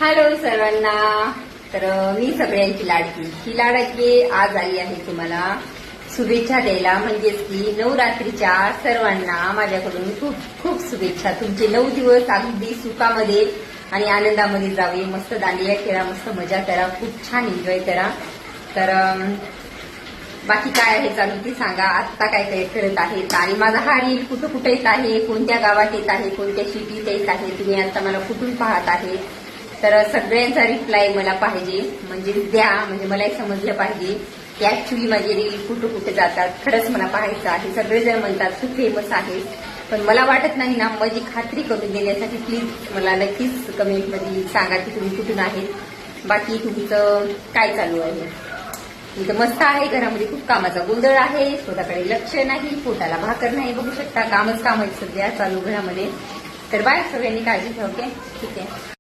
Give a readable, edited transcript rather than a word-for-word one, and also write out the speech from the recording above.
Hello सर्वांना. तर मी सगळ्यांची लाडकी ही लाडकी आज आली आहे तुम्हाला शुभेच्छा द्यायला. म्हणजेच की नवरात्रीच्या सर्वांना माझ्याकडून खूप खूप शुभेच्छा. तुमचे 9 दिवस अगदी सुखामध्ये आणि आनंदामध्ये जावे. मस्त दांडिया खेळा, मस्त मजा करा, खूप छान एन्जॉय करा. तर बाकी काय आहे चालू ते सांगा. आत्ता काय काय करत आहेत आणि माझा हा रील कुठं कुठं येत आहे, कोणत्या गावात येत आहे, कोणत्या सिटीत येत आहे, तुम्ही आता मला कुठून पाहत आहे. तर सगळ्यांचा रिप्लाय मला पाहिजे, म्हणजे द्या, म्हणजे मलाही समजलं पाहिजे की ऍक्च्युली माझे रील कुठं कुठे जातात. खरंच मला पाहायचं आहे. सगळेजण म्हणतात खूप फेमस आहे, पण मला वाटत नाही ना. माझी खात्री करून देण्यासाठी प्लीज मला नक्कीच कमेंटमध्ये सांगा की तुम्ही कुठून आहे. बाकी तुमचं काय चालू आहे. मी तर मस्त आहे. घरामध्ये खूप कामाचा गोंधळ आहे, स्वतःकडे लक्ष नाही, पोटाला भाकर नाही. बघू शकता कामच काम आहे सध्या चालू घरामध्ये. तर बाय, सगळ्यांनी काळजी घ्या. ओके, ठीक आहे.